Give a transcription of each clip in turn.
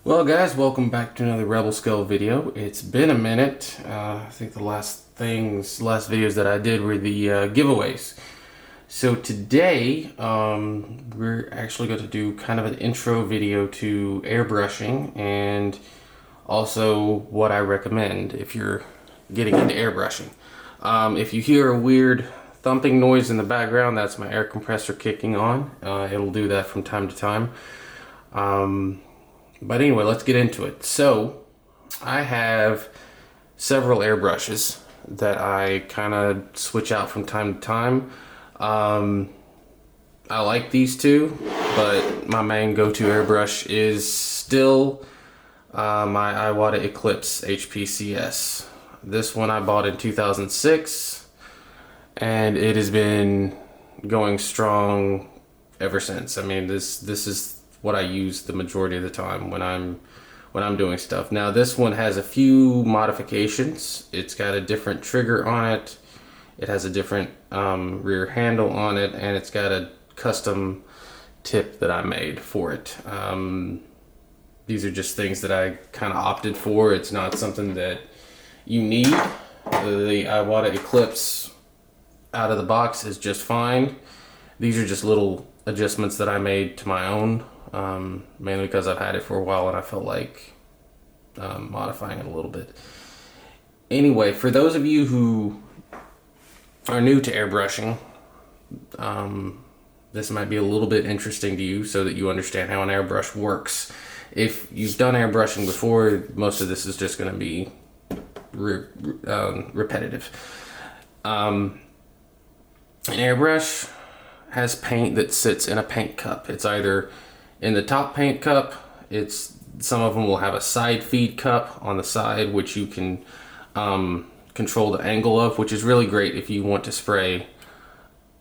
Well guys, welcome back to another Rebel Scale video. It's been a minute. I think the last videos that I did were the giveaways. So today, we're actually going to do kind of an intro video to airbrushing and also what I recommend if you're getting into airbrushing. If you hear a weird thumping noise in the background, that's my air compressor kicking on. It'll do that from time to time. But anyway, let's get into it. So, I have several airbrushes that I kind of switch out from time to time. I like these two, but my main go-to airbrush is still my Iwata Eclipse HP-CS. This one I bought in 2006, and it has been going strong ever since. I mean, this is what I use the majority of the time when I'm doing stuff. Now this one has a few modifications. It's got a different trigger on it. It has a different rear handle on it, and it's got a custom tip that I made for it. These are just things that I kind of opted for. It's not something that you need. The Iwata Eclipse out of the box is just fine. These are just little adjustments that I made to my own. Mainly because I've had it for a while and I felt like modifying it a little bit. Anyway, for those of you who are new to airbrushing, this might be a little bit interesting to you so that you understand how an airbrush works. If you've done airbrushing before, most of this is just going to be repetitive. An airbrush has paint that sits in a paint cup. It's either in the top paint cup, some of them will have a side feed cup on the side, which you can control the angle of, which is really great if you want to spray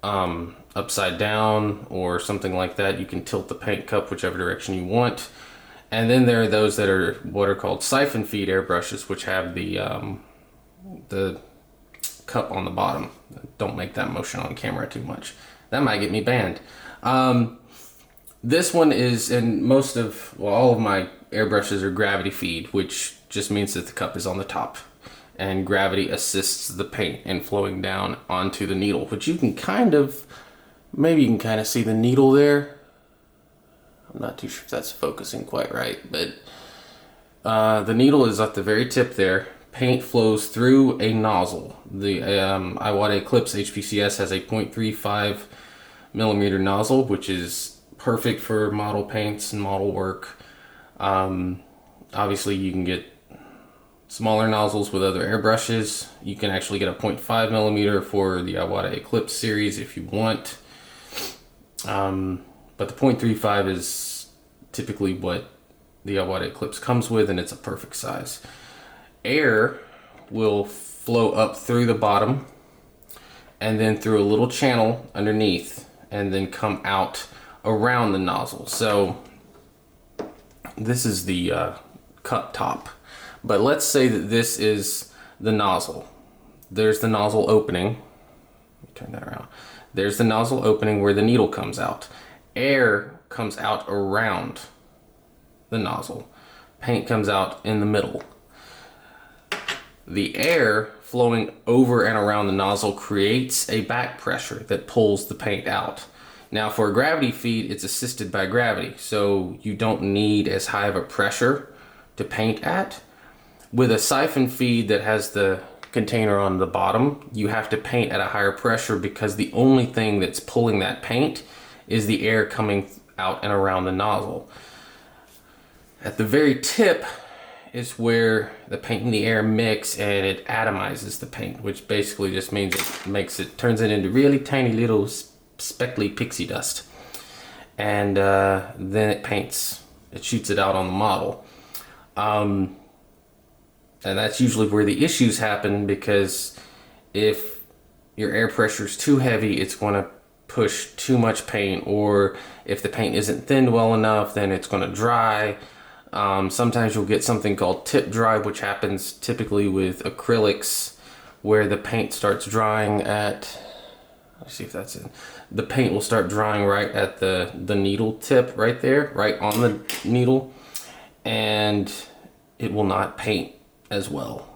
upside down or something like that. You can tilt the paint cup whichever direction you want. And then there are those that are what are called siphon feed airbrushes, which have the cup on the bottom. Don't make that motion on camera too much. That might get me banned. This one is, and all of my airbrushes are gravity feed, which just means that the cup is on the top and gravity assists the paint in flowing down onto the needle, which you can maybe you can see the needle there. I'm not too sure if that's focusing quite right, but the needle is at the very tip there. Paint flows through a nozzle. The Iwata Eclipse HP-CS has a 0.35 millimeter nozzle, which is perfect for model paints and model work. Obviously you can get smaller nozzles with other airbrushes. You can actually get a 0.5 millimeter for the Iwata Eclipse series if you want. But the 0.35 is typically what the Iwata Eclipse comes with, and it's a perfect size. Air will flow up through the bottom and then through a little channel underneath and then come out around the nozzle. So this is the cup top, but let's say that this is the nozzle. There's the nozzle opening. Let me turn that around. There's the nozzle opening where the needle comes out. Air comes out around the nozzle. Paint comes out in the middle. The air flowing over and around the nozzle creates a back pressure that pulls the paint out. Now for a gravity feed, it's assisted by gravity, so you don't need as high of a pressure to paint at. With a siphon feed that has the container on the bottom, you have to paint at a higher pressure because the only thing that's pulling that paint is the air coming out and around the nozzle. At the very tip is where the paint and the air mix and it atomizes the paint, which basically just means turns it into really tiny little speckly pixie dust, and then it shoots it out on the model, and that's usually where the issues happen, because if your air pressure is too heavy, it's going to push too much paint, or if the paint isn't thinned well enough, then it's going to dry. Sometimes you'll get something called tip dry, which happens typically with acrylics, where the paint starts drying at, let's see if that's in. The paint will start drying right at the needle tip right there, right on the needle. and it will not paint as well.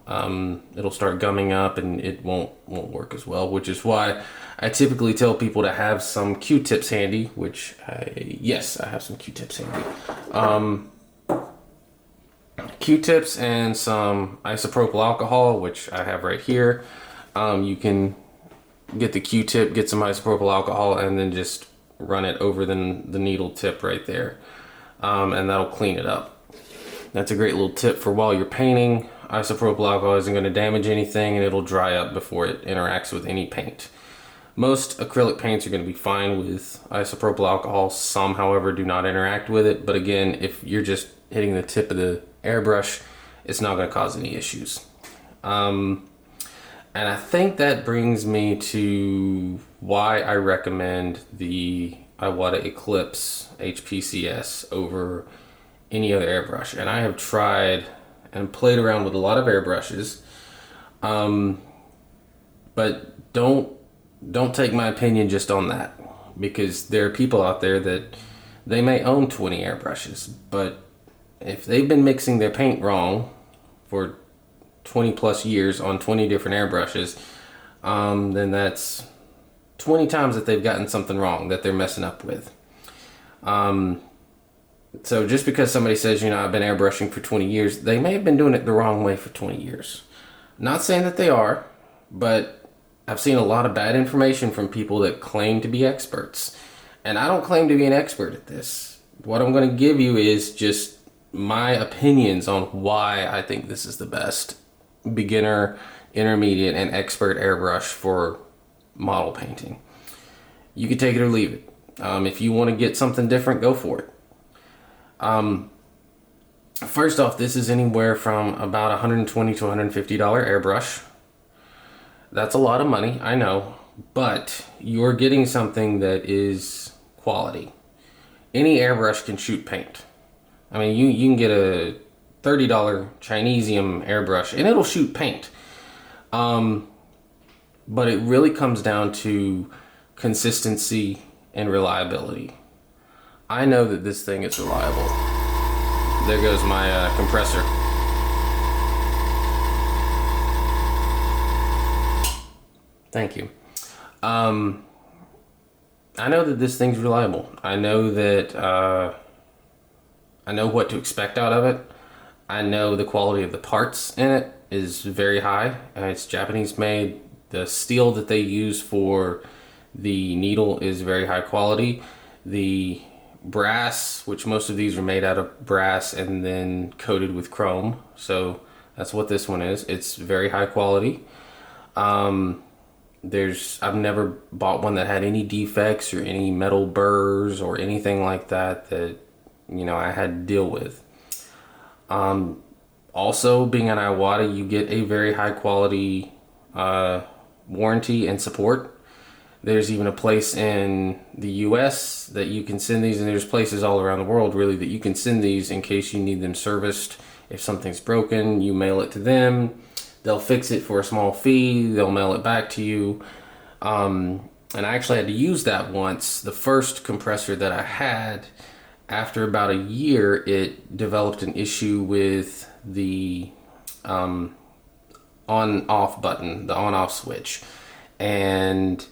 It'll start gumming up and it won't work as well, which is why I typically tell people to have some Q-tips handy, which yes, I have some Q-tips handy. Q-tips and some isopropyl alcohol, which I have right here. You can get the Q-tip, get some isopropyl alcohol, and then just run it over the needle tip right there. And that'll clean it up. That's a great little tip for while you're painting. Isopropyl alcohol isn't going to damage anything, and it'll dry up before it interacts with any paint. Most acrylic paints are going to be fine with isopropyl alcohol. Some, however, do not interact with it. But again, if you're just hitting the tip of the airbrush, it's not going to cause any issues. And I think that brings me to why I recommend the Iwata Eclipse HP-CS over any other airbrush. And I have tried and played around with a lot of airbrushes, but don't take my opinion just on that, because there are people out there that they may own 20 airbrushes, but if they've been mixing their paint wrong for 20 plus years on 20 different airbrushes, then that's 20 times that they've gotten something wrong that they're messing up with. So just because somebody says, I've been airbrushing for 20 years, they may have been doing it the wrong way for 20 years. Not saying that they are, but I've seen a lot of bad information from people that claim to be experts. And I don't claim to be an expert at this. What I'm going to give you is just my opinions on why I think this is the best beginner, intermediate, and expert airbrush for model painting. You can take it or leave it. If you want to get something different, go for it. First off, this is anywhere from about $120 to $150 airbrush. That's a lot of money, I know, but you're getting something that is quality. Any airbrush can shoot paint. I mean, you can get a $30 Chinesium airbrush and it'll shoot paint. But it really comes down to consistency and reliability. I know that this thing is reliable. There goes my compressor. Thank you. I know that this thing's reliable. I know that I know what to expect out of it. I know the quality of the parts in it is very high. It's Japanese made. The steel that they use for the needle is very high quality. The brass, which most of these are made out of brass and then coated with chrome, so that's what this one is. It's very high quality. I've never bought one that had any defects or any metal burrs or anything like that I had to deal with. Also, being an Iwata, you get a very high quality warranty and support. There's even a place in the US that you can send these, and there's places all around the world really that you can send these in case you need them serviced. If something's broken, you mail it to them. They'll fix it for a small fee. They'll mail it back to you. And I actually had to use that once. The first compressor that I had, after about a year, it developed an issue with the on-off button, the on-off switch. And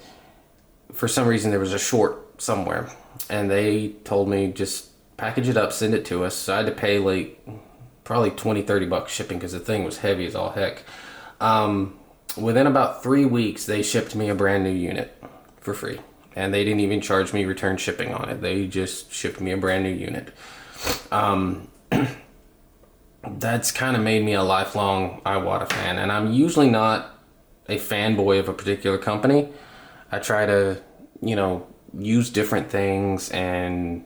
for some reason there was a short somewhere, and they told me just package it up, send it to us. So I had to pay like probably $20-30 shipping because the thing was heavy as all heck. Within about 3 weeks they shipped me a brand new unit for free, and they didn't even charge me return shipping on it. They just shipped me a brand new unit. That's kind of made me a lifelong Iwata fan, and I'm usually not a fanboy of a particular company. I try to, use different things and,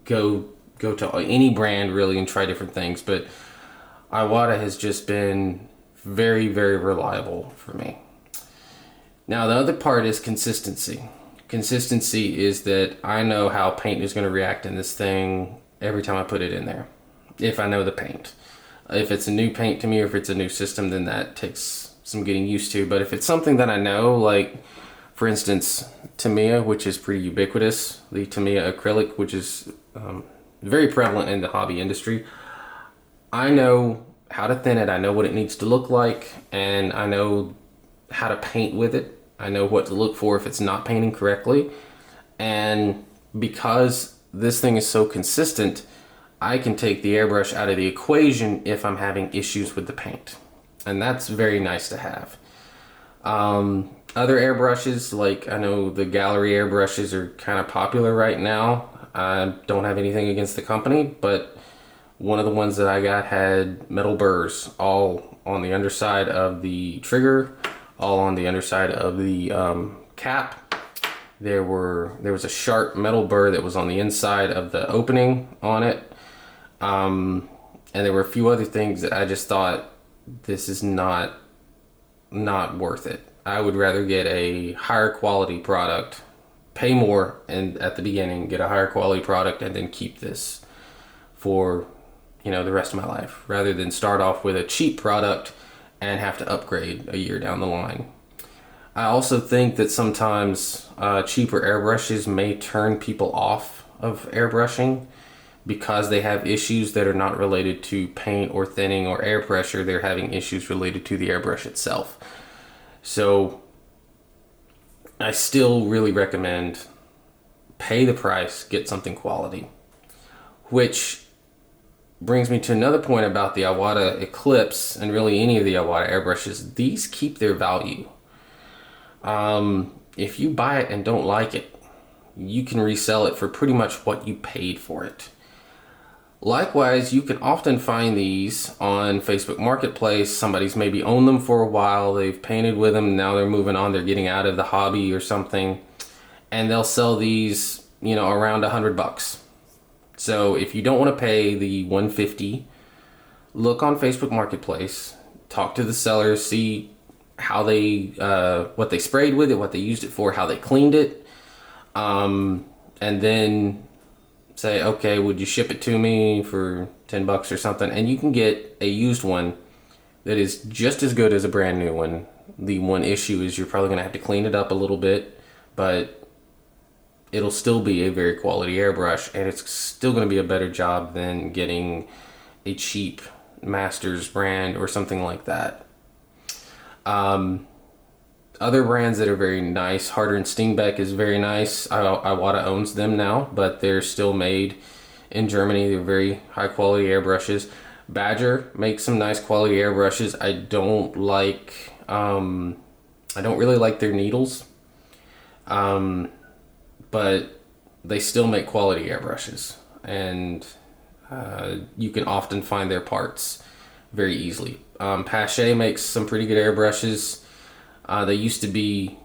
go to any brand really and try different things. But Iwata has just been very, very reliable for me. Now, the other part is consistency. Consistency is that I know how paint is going to react in this thing every time I put it in there, if I know the paint. If it's a new paint to me or if it's a new system, then that takes some getting used to. But if it's something that I know, like for instance Tamiya, which is pretty ubiquitous, the Tamiya acrylic, which is very prevalent in the hobby industry. I know how to thin it, I know what it needs to look like, and I know how to paint with it. I know what to look for if it's not painting correctly. And because this thing is so consistent, I can take the airbrush out of the equation if I'm having issues with the paint. And that's very nice to have. Other airbrushes, like I know the gallery airbrushes are kind of popular right now. I don't have anything against the company, but one of the ones that I got had metal burrs all on the underside of the trigger, all on the underside of the cap. There was a sharp metal burr that was on the inside of the opening on it. And there were a few other things that I just thought, this is not worth it. I would rather get a higher quality product, pay more and at the beginning, get a higher quality product, and then keep this for, the rest of my life, rather than start off with a cheap product and have to upgrade a year down the line. I also think that sometimes cheaper airbrushes may turn people off of airbrushing because they have issues that are not related to paint or thinning or air pressure. They're having issues related to the airbrush itself. So I still really recommend pay the price, get something quality. Which brings me to another point about the Iwata Eclipse, and really any of the Iwata airbrushes. These keep their value. If you buy it and don't like it, you can resell it for pretty much what you paid for it. Likewise, you can often find these on Facebook Marketplace. Somebody's maybe owned them for a while, they've painted with them, now they're moving on, they're getting out of the hobby or something, and they'll sell these, around $100. So if you don't want to pay the $150, look on Facebook Marketplace, talk to the sellers, see how they, what they sprayed with it, what they used it for, how they cleaned it, and then say, okay, would you ship it to me for $10 or something? And you can get a used one that is just as good as a brand new one. The one issue is you're probably gonna have to clean it up a little bit, but it'll still be a very quality airbrush, and it's still gonna be a better job than getting a cheap Masters brand or something like that. Other brands that are very nice, Harder and Steenbeck is very nice. Iwata owns them now, but they're still made in Germany. They're very high quality airbrushes. Badger makes some nice quality airbrushes. I don't really like their needles, but they still make quality airbrushes, and you can often find their parts very easily. Pache makes some pretty good airbrushes. They used to be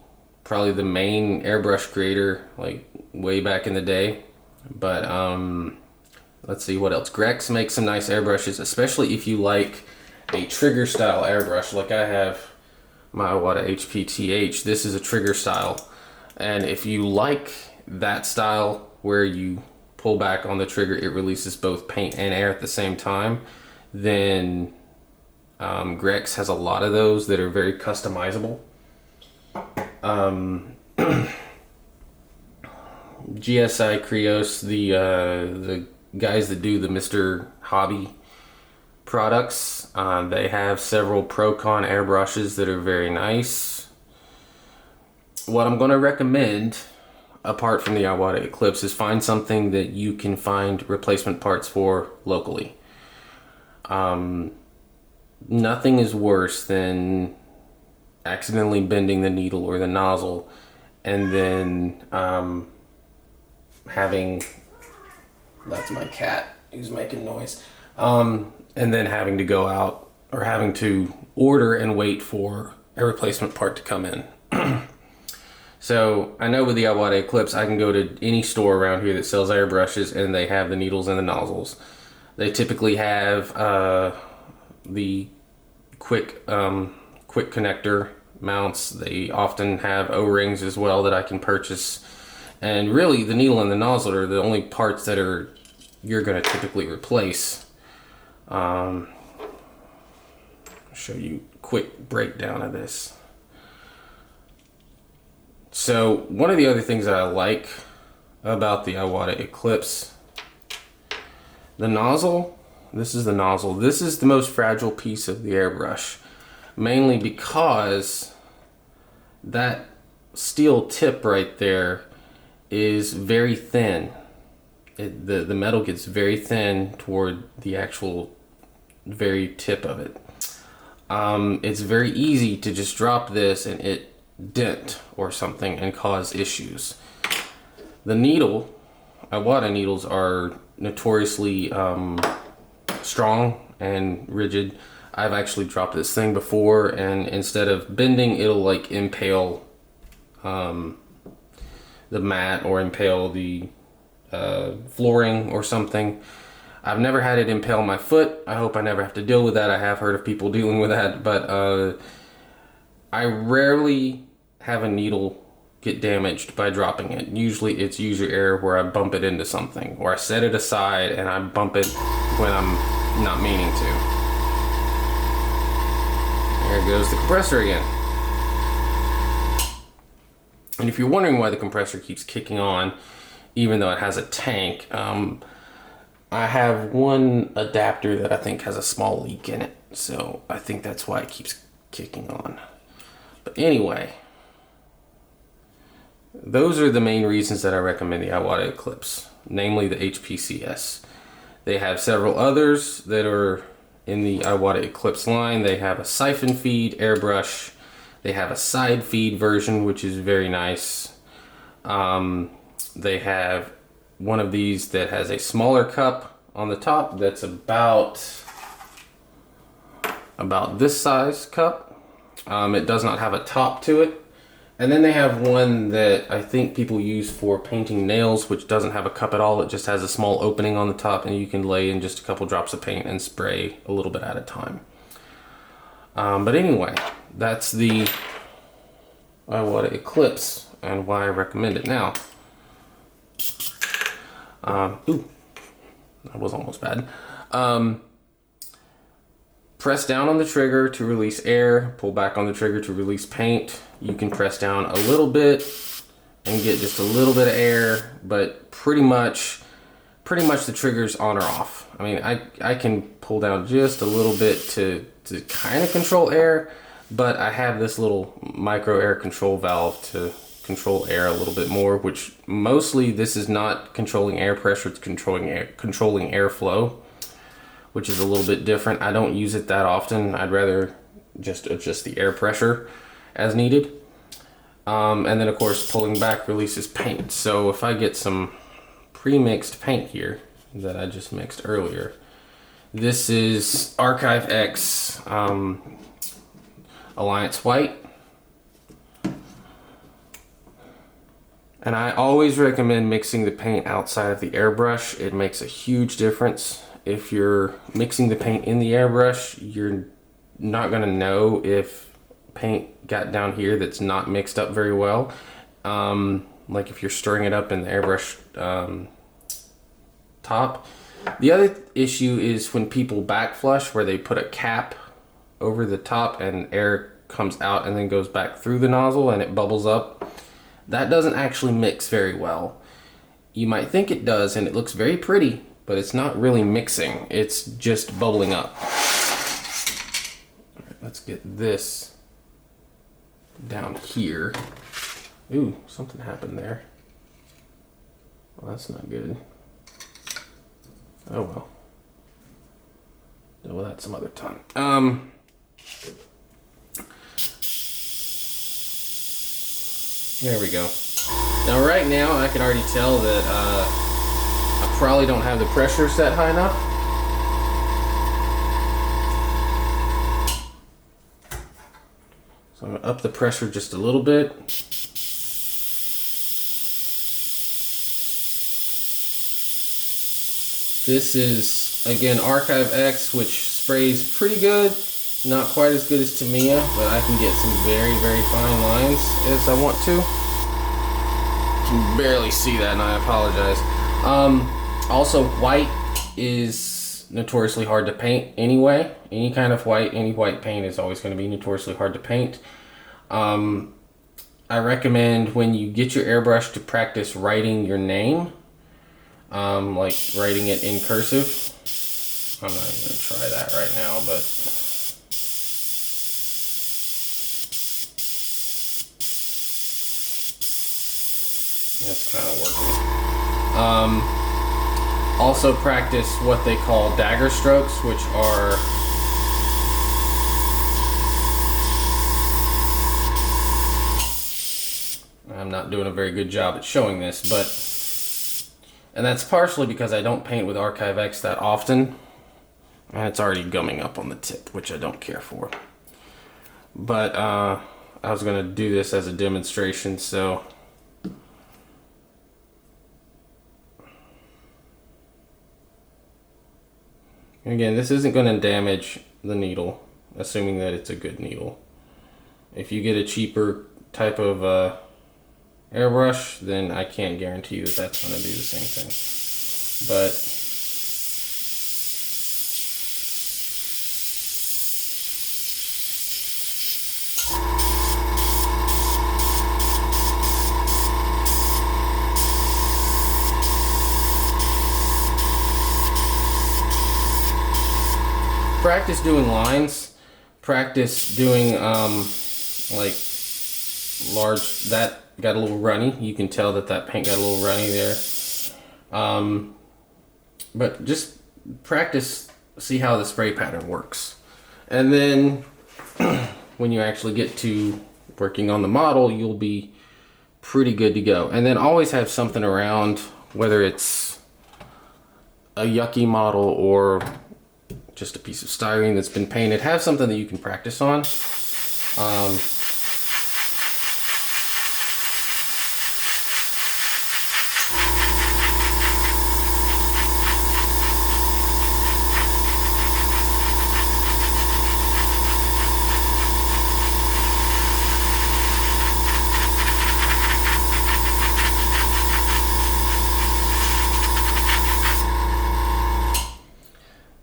probably the main airbrush creator, like way back in the day. But let's see what else. Grex makes some nice airbrushes, especially if you like a trigger style airbrush. Like I have my Iwata HP-TH. This is a trigger style, and if you like that style where you pull back on the trigger, it releases both paint and air at the same time, then Grex has a lot of those that are very customizable. GSI Krios, the guys that do the Mr. Hobby products, they have several Procon airbrushes that are very nice. What I'm going to recommend, apart from the Iwata Eclipse, is find something that you can find replacement parts for locally. Nothing is worse than accidentally bending the needle or the nozzle and then having, that's my cat who's making noise, and then having to go out or having to order and wait for a replacement part to come in. So I know with the Iwata Eclipse, I can go to any store around here that sells airbrushes and they have the needles and the nozzles. They typically have the quick connector mounts. They often have O-rings as well that I can purchase. And really, the needle and the nozzle are the only parts that you're going to typically replace. I'll show you a quick breakdown of this. So one of the other things that I like about the Iwata Eclipse The nozzle, this is the nozzle. This is the most fragile piece of the airbrush, mainly because that steel tip right there is very thin. The metal gets very thin toward the actual very tip of it. It's very easy to just drop this and it dent or something and cause issues. The needle, Iwata needles are notoriously strong and rigid. I've actually dropped this thing before, and instead of bending, it'll like impale the mat or impale the flooring or something. I've never had it impale my foot. I hope I never have to deal with that. I have heard of people dealing with that, but I rarely have a needle get damaged by dropping it. Usually it's user error where I bump it into something, or I set it aside and I bump it when I'm not meaning to. There goes the compressor again. And if you're wondering why the compressor keeps kicking on, even though it has a tank, I have one adapter that I think has a small leak in it. So I think that's why it keeps kicking on. But anyway, those are the main reasons that I recommend the Iwata Eclipse, namely the HPCS. They have several others that are in the Iwata Eclipse line. They have a siphon feed airbrush. They have a side feed version, which is very nice. They have one of these that has a smaller cup on the top that's about this size cup. It does not have a top to it. And then they have one that I think people use for painting nails, which doesn't have a cup at all. It just has a small opening on the top, and you can lay in just a couple drops of paint and spray a little bit at a time. But anyway, that's the Iwata Eclipse and why I recommend it. Now, ooh, that was almost bad. Press down on the trigger to release air, pull back on the trigger to release paint. You can press down a little bit and get just a little bit of air, but pretty much the trigger's on or off. I mean, I can pull down just a little bit to kind of control air, but I have this little micro air control valve to control air a little bit more, which mostly this is not controlling air pressure, it's controlling airflow, which is a little bit different. I don't use it that often. I'd rather just adjust the air pressure as needed. And then of course pulling back releases paint. So if I get some pre-mixed paint here that I just mixed earlier, this is Archive X Alliance White. And I always recommend mixing the paint outside of the airbrush. It makes a huge difference. If you're mixing the paint in the airbrush, you're not gonna know if paint got down here that's not mixed up very well. Like if you're stirring it up in the airbrush top. The other issue is when people backflush, where they put a cap over the top and air comes out and then goes back through the nozzle and it bubbles up. That doesn't actually mix very well. You might think it does and it looks very pretty, but it's not really mixing. It's just bubbling up. All right, let's get this down here. Ooh, something happened there. Well, that's not good. Oh well. Deal with that some other time. There we go. Now right now I can already tell that I probably don't have the pressure set high enough. So I'm gonna up the pressure just a little bit. This is, again, Archive X, which sprays pretty good. Not quite as good as Tamiya, but I can get some very, very fine lines as I want to. You can barely see that, and I apologize. Also, white is notoriously hard to paint anyway. Any kind of white, any white paint is always going to be notoriously hard to paint. I recommend when you get your airbrush to practice writing your name, like writing it in cursive. I'm not even gonna try that right now, but it's kind of working. Also practice what they call dagger strokes, which are I'm not doing a very good job at showing this, and that's partially because I don't paint with Archive X that often, and it's already gumming up on the tip, which I don't care for. But I was gonna do this as a demonstration, so again, this isn't going to damage the needle, assuming that it's a good needle. If you get a cheaper type of airbrush, then I can't guarantee you that that's going to do the same thing. But practice doing lines, practice doing like large, that got a little runny. You can tell that that paint got a little runny there. But just practice, see how the spray pattern works. And then when you actually get to working on the model, you'll be pretty good to go. And then always have something around, whether it's a yucky model or just a piece of styrene that's been painted. Have something that you can practice on.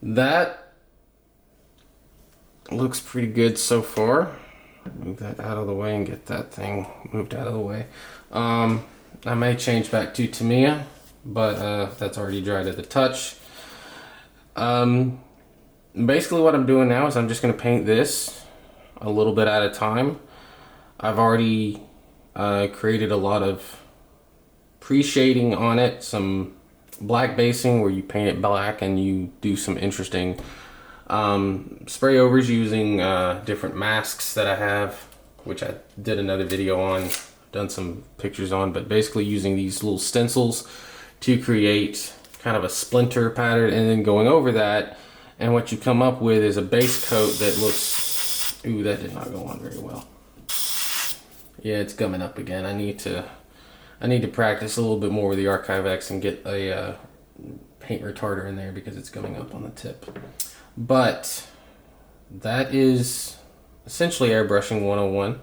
That looks pretty good so far. Move that out of the way and get that thing moved out of the way. I may change back to Tamiya, but that's already dried at the touch. Basically what I'm doing now is I'm just going to paint this a little bit at a time. I've already created a lot of pre-shading on it, some black basing where you paint it black and you do some interesting spray overs using different masks that I have, which I did another video on, done some pictures on, but basically using these little stencils to create kind of a splinter pattern and then going over that, and what you come up with is a base coat that looks, ooh, that did not go on very well. Yeah, it's gumming up again. I need to practice a little bit more with the Archive X and get a paint retarder in there because it's gumming up on the tip. But that is essentially airbrushing 101.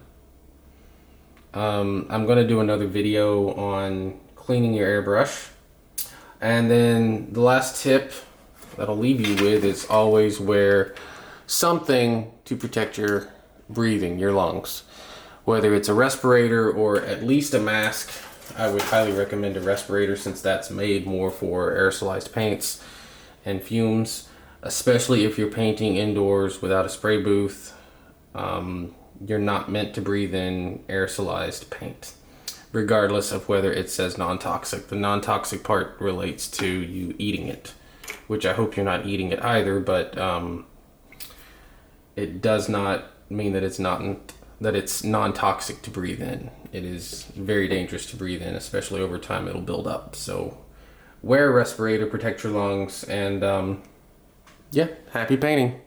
I'm going to do another video on cleaning your airbrush. And then the last tip that I'll leave you with is always wear something to protect your breathing, your lungs. Whether it's a respirator or at least a mask. I would highly recommend a respirator since that's made more for aerosolized paints and fumes, especially if you're painting indoors without a spray booth. You're not meant to breathe in aerosolized paint, regardless of whether it says non-toxic. The non-toxic part relates to you eating it, which I hope you're not eating it either, but it does not mean that it's non-toxic to breathe in. It is very dangerous to breathe in, especially over time it'll build up. So wear a respirator, protect your lungs, and yeah, happy painting.